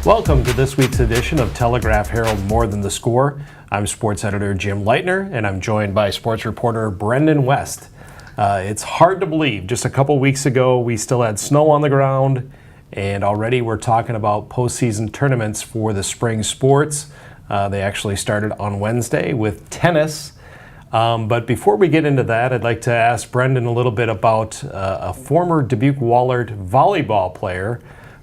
Welcome to this week's edition of Telegraph Herald More Than the Score. I'm sports editor Jim Leitner, and I'm joined by sports reporter Brendan West. It's hard to believe, just a couple weeks ago we still had snow on the ground, and already we're talking about postseason tournaments for the spring sports. They actually started on Wednesday with tennis. But before we get into that, I'd like to ask Brendan a little bit about a former Dubuque-Wahlert volleyball player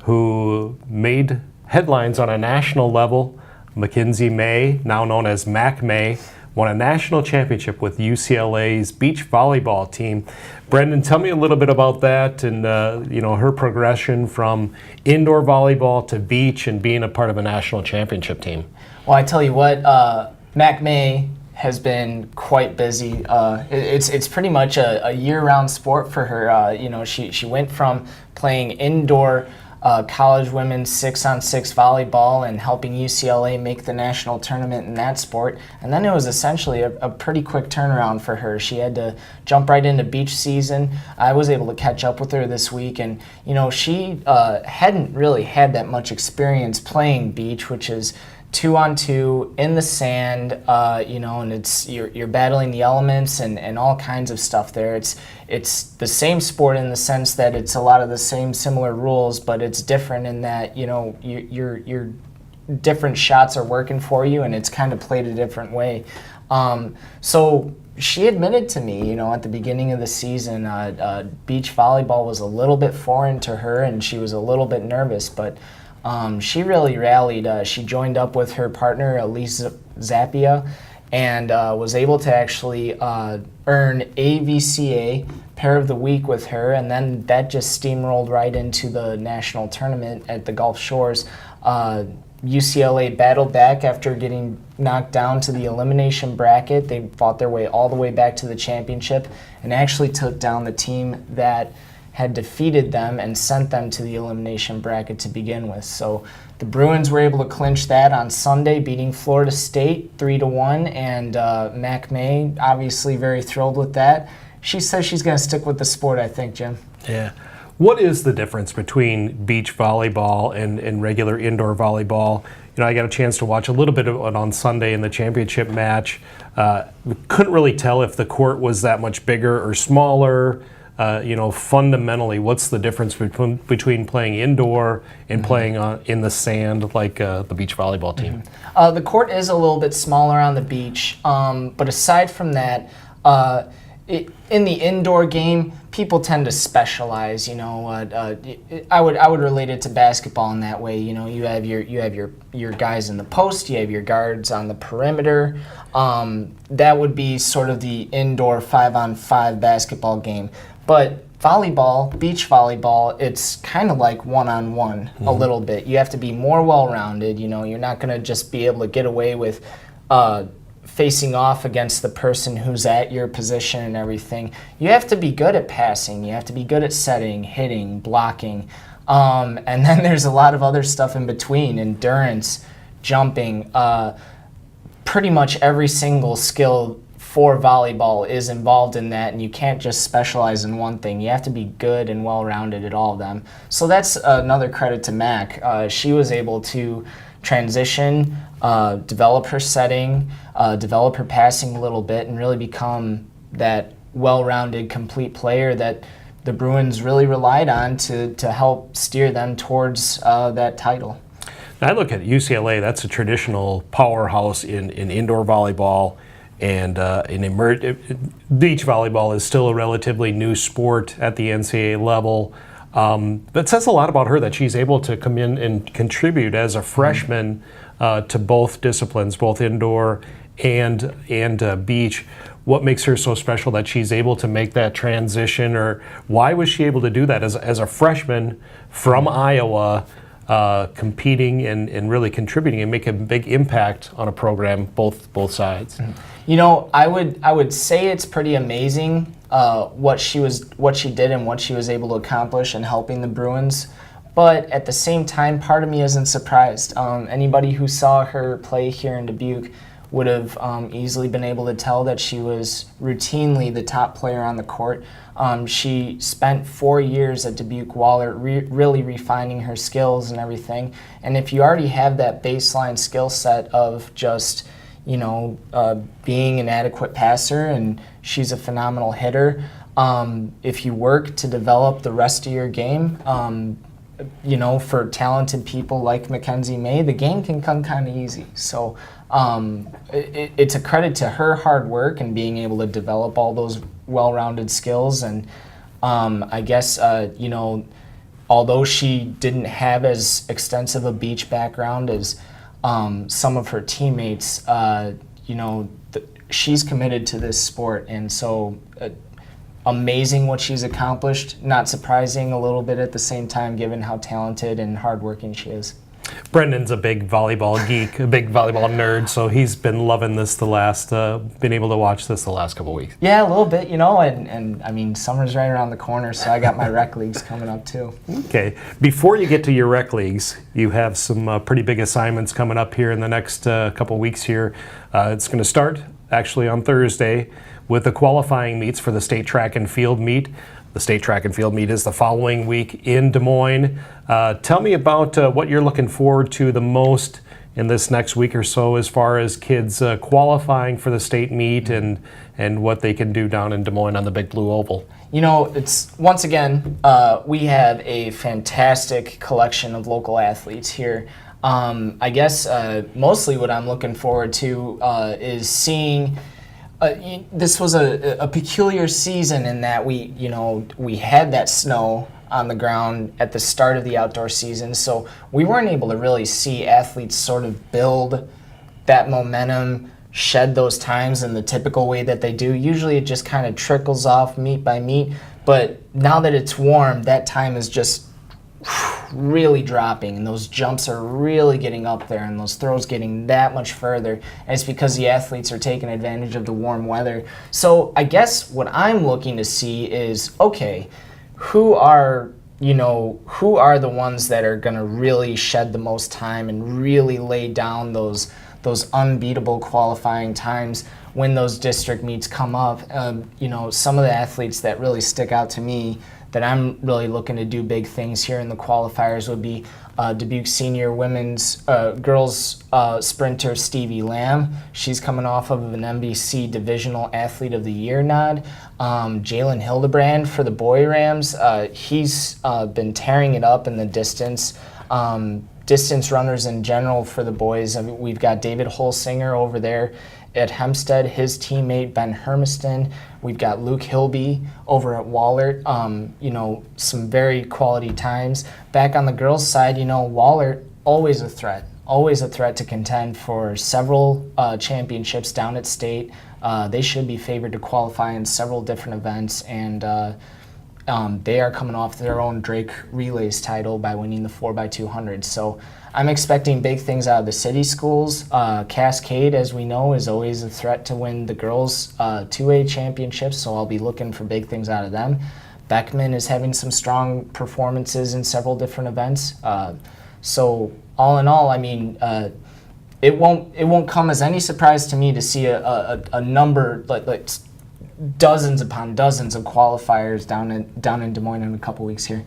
who made headlines on a national level. Mackenzie May, now known as Mac May, won a national championship with UCLA's beach volleyball team. Brendan, tell me a little bit about that and her progression from indoor volleyball to beach and being a part of a national championship team. Well, I tell you what, Mac May has been quite busy. It's pretty much a year-round sport for her. She went from playing indoor college women's 6-on-6 volleyball and helping UCLA make the national tournament in that sport. And then it was essentially a pretty quick turnaround for her. She had to jump right into beach season. I was able to catch up with her this week, and she hadn't really had that much experience playing beach, which is 2-on-2 in the sand, and it's you're battling the elements and all kinds of stuff there. It's the same sport in the sense that it's a lot of the same similar rules, but it's different in that your different shots are working for you, and it's kind of played a different way. So she admitted to me, at the beginning of the season, beach volleyball was a little bit foreign to her, and she was a little bit nervous, but she really rallied. She joined up with her partner, Elise Zappia, and was able to actually earn AVCA Pair of the Week with her, and then that just steamrolled right into the national tournament at the Gulf Shores. UCLA battled back after getting knocked down to the elimination bracket. They fought their way all the way back to the championship and actually took down the team that had defeated them and sent them to the elimination bracket to begin with. So the Bruins were able to clinch that on Sunday, beating Florida State 3-1, and Mac May, obviously very thrilled with that. She says she's going to stick with the sport, I think, Jim. Yeah. What is the difference between beach volleyball and regular indoor volleyball? I got a chance to watch a little bit of it on Sunday in the championship match. Couldn't really tell if the court was that much bigger or smaller. Fundamentally, what's the difference between playing indoor and playing in the sand like the beach volleyball team? The court is a little bit smaller on the beach, but aside from that, in the indoor game, people tend to specialize. I would relate it to basketball in that way. You have your guys in the post, you have your guards on the perimeter. That would be sort of the indoor 5-on-5 basketball game. But volleyball, beach volleyball, it's kind of like one-on-one a little bit. You have to be more well-rounded. You're not going to just be able to get away with facing off against the person who's at your position and everything. You have to be good at passing. You have to be good at setting, hitting, blocking. And then there's a lot of other stuff in between, endurance, jumping. Pretty much every single skill for volleyball is involved in that, and you can't just specialize in one thing. You have to be good and well-rounded at all of them. So that's another credit to Mac. She was able to transition, develop her setting, develop her passing a little bit, and really become that well-rounded, complete player that the Bruins really relied on to help steer them towards that title. Now, I look at UCLA, that's a traditional powerhouse in indoor volleyball, and beach volleyball is still a relatively new sport at the NCAA level. That says a lot about her that she's able to come in and contribute as a freshman to both disciplines, both indoor and beach. What makes her so special that she's able to make that transition, or why was she able to do that as a freshman from Iowa, competing and really contributing and make a big impact on a program, both sides? I would say it's pretty amazing what she did and what she was able to accomplish in helping the Bruins. But at the same time, part of me isn't surprised. Anybody who saw her play here in Dubuque would have easily been able to tell that she was routinely the top player on the court. She spent 4 years at Dubuque Wahlert really refining her skills and everything. And if you already have that baseline skill set of just, being an adequate passer, and she's a phenomenal hitter, if you work to develop the rest of your game, for talented people like Mackenzie May, the game can come kind of easy. So it's a credit to her hard work and being able to develop all those well-rounded skills. And I guess, although she didn't have as extensive a beach background as some of her teammates, she's committed to this sport. And so amazing what she's accomplished, not surprising a little bit at the same time, given how talented and hardworking she is. Brendan's a big volleyball geek, a big volleyball nerd, so he's been loving this been able to watch this the last couple weeks. Yeah, a little bit, and I mean, summer's right around the corner, so I got my rec leagues coming up too. Okay, before you get to your rec leagues, you have some pretty big assignments coming up here in the next couple weeks here. It's going to start actually on Thursday with the qualifying meets for the state track and field meet. The state track and field meet is the following week in Des Moines. Tell me about what you're looking forward to the most in this next week or so as far as kids qualifying for the state meet and what they can do down in Des Moines on the Big Blue Oval. It's once again, we have a fantastic collection of local athletes here. I guess mostly what I'm looking forward to is seeing. This was a peculiar season in that we had that snow on the ground at the start of the outdoor season, so we weren't able to really see athletes sort of build that momentum, shed those times in the typical way that they do. Usually it just kind of trickles off meet by meet, but now that it's warm, that time is just really dropping, and those jumps are really getting up there, and those throws getting that much further, and it's because the athletes are taking advantage of the warm weather. So I guess what I'm looking to see is, okay, who are the ones that are going to really shed the most time and really lay down those unbeatable qualifying times when those district meets come up. Some of the athletes that really stick out to me that I'm really looking to do big things here in the qualifiers would be Dubuque senior women's girls sprinter Stevie Lamb. She's coming off of an NBC Divisional Athlete of the Year nod. Jalen Hildebrand for the Boy Rams. He's been tearing it up in the distance. Distance runners in general for the boys. I mean, we've got David Holsinger over there at Hempstead, his teammate Ben Hermiston. We've got Luke Hilby over at Wahlert. Some very quality times. Back on the girls' side, Wahlert, always a threat to contend for several championships down at state. They should be favored to qualify in several different events, and they are coming off their own Drake Relays title by winning the 4x200. So I'm expecting big things out of the city schools. Cascade, as we know, is always a threat to win the girls' 2A championships, so I'll be looking for big things out of them. Beckman is having some strong performances in several different events. So all in all, I mean, it won't come as any surprise to me to see a number like dozens upon dozens of qualifiers down in Des Moines in a couple weeks here.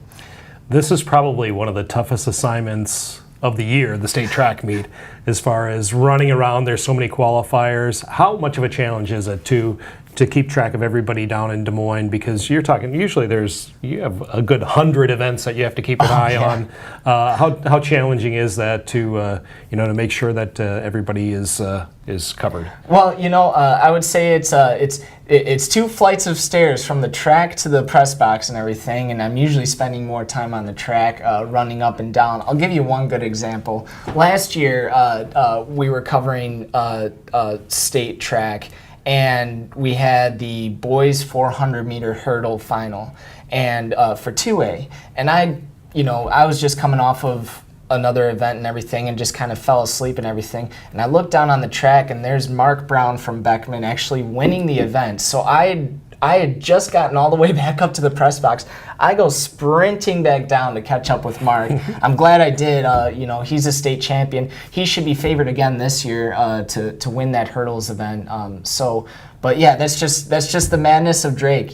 This is probably one of the toughest assignments of the year, the state track meet, as far as running around. There's so many qualifiers. How much of a challenge is it to keep track of everybody down in Des Moines? Because you're talking, usually you have a good 100 events that you have to keep an eye on. How challenging is that to make sure that everybody is covered? Well, I would say it's 2 flights of stairs from the track to the press box and everything, and I'm usually spending more time on the track running up and down. I'll give you one good example. Last year, we were covering state track, and we had the boys 400-meter hurdle final, and for 2A, and I was just coming off of another event and everything and just kind of fell asleep and everything, and I looked down on the track and there's Mark Brown from Beckman actually winning the event. So I I had just gotten all the way back up to the press box. I go sprinting back down to catch up with Mark. I'm glad I did. He's a state champion. He should be favored again this year to win that hurdles event. But yeah, that's just the madness of Drake.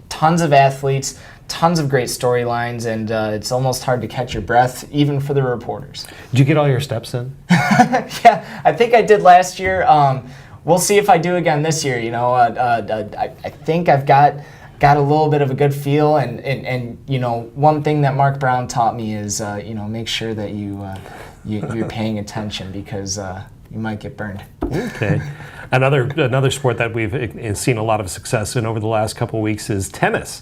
Tons of athletes, tons of great storylines, and it's almost hard to catch your breath, even for the reporters. Did you get all your steps in? Yeah, I think I did last year. We'll see if I do again this year. I think I've got a little bit of a good feel, and one thing that Mark Brown taught me is make sure that you're paying attention, because you might get burned. Okay. Another sport that we've seen a lot of success in over the last couple of weeks is tennis.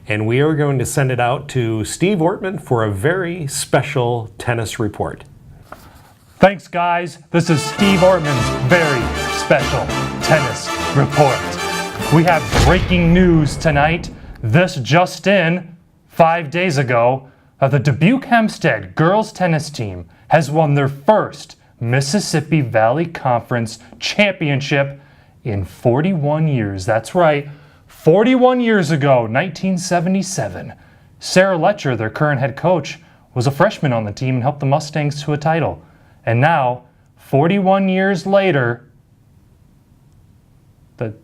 And we are going to send it out to Steve Ortman for a very special tennis report. Thanks, guys. This is Steve Ortman's very special tennis report. We have breaking news tonight. This just in, 5 days ago, the Dubuque Hempstead girls tennis team has won their first Mississippi Valley Conference championship in 41 years. That's right, 41 years ago, 1977. Sarah Letcher, their current head coach, was a freshman on the team and helped the Mustangs to a title. And now, 41 years later, the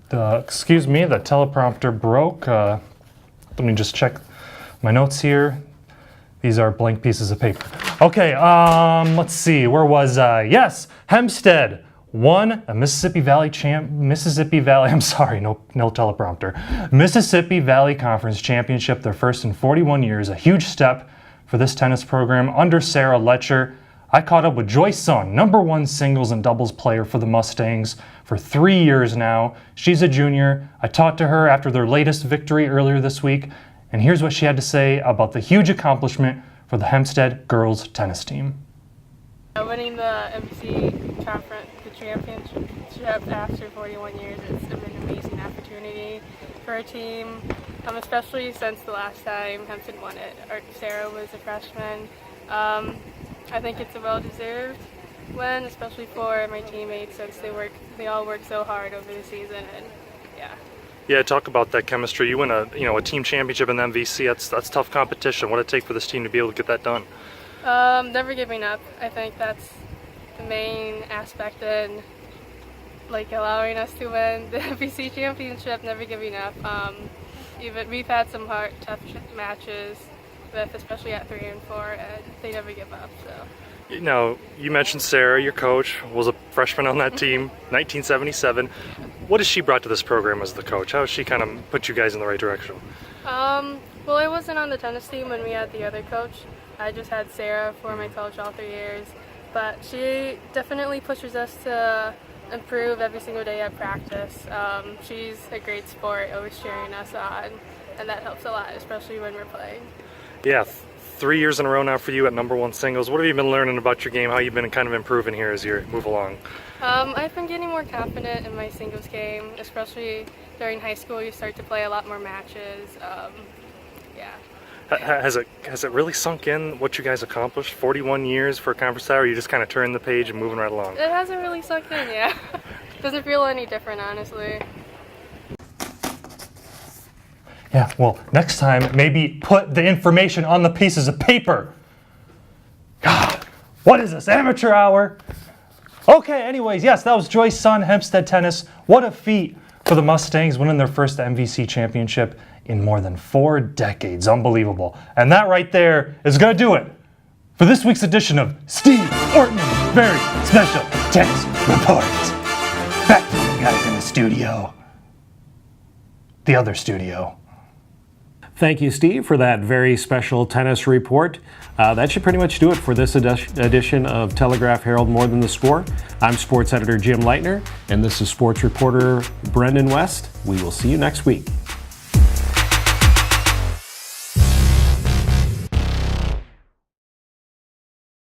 teleprompter broke. Let me just check my notes here. These are blank pieces of paper. Okay, let's see. Where was I? Yes, Hempstead won a Mississippi Valley, I'm sorry, no teleprompter. Mississippi Valley Conference Championship, their first in 41 years. A huge step for this tennis program under Sarah Letcher. I caught up with Joyce Sun, #1 singles and doubles player for the Mustangs for 3 years now. She's a junior. I talked to her after their latest victory earlier this week, and here's what she had to say about the huge accomplishment for the Hempstead girls tennis team. Winning the MVC conference, the championship after 41 years, it's been an amazing opportunity for our team, especially since the last time Hempstead won it. Sarah was a freshman. I think it's a well-deserved win, especially for my teammates, since they all work so hard over the season, and yeah. Yeah, talk about that chemistry. You win a team championship in the MVC. That's tough competition. What did it take for this team to be able to get that done? Never giving up. I think that's the main aspect in allowing us to win the MVC championship. Never giving up. We've had some tough matches, especially at 3 and 4, and they never give up. So. Now, you mentioned Sarah, your coach, was a freshman on that team, 1977. What has she brought to this program as the coach? How has she kind of put you guys in the right direction? Well, I wasn't on the tennis team when we had the other coach. I just had Sarah for my coach all 3 years. But she definitely pushes us to improve every single day at practice. She's a great sport, always cheering us on, and that helps a lot, especially when we're playing. Yeah, 3 years in a row now for you at #1 singles. What have you been learning about your game? How you've been kind of improving here as you move along? I've been getting more confident in my singles game, especially during high school. You start to play a lot more matches. Yeah. Has it really sunk in what you guys accomplished? 41 years for a conference title, or you just kind of turning the page and moving right along? It hasn't really sunk in, yeah. Doesn't feel any different, honestly. Yeah, well, next time, maybe put the information on the pieces of paper. God, what is this, amateur hour? Okay, anyways, yes, that was Joyce Sun, Hempstead Tennis. What a feat for the Mustangs, winning their first MVC championship in more than 4 decades. Unbelievable. And that right there is going to do it for this week's edition of Steve Ortman's Very Special Tennis Report. Back to you guys in the studio. The other studio. Thank you, Steve, for that very special tennis report. That should pretty much do it for this edition of Telegraph Herald More Than the Score. I'm sports editor Jim Leitner, and this is sports reporter Brendan West. We will see you next week.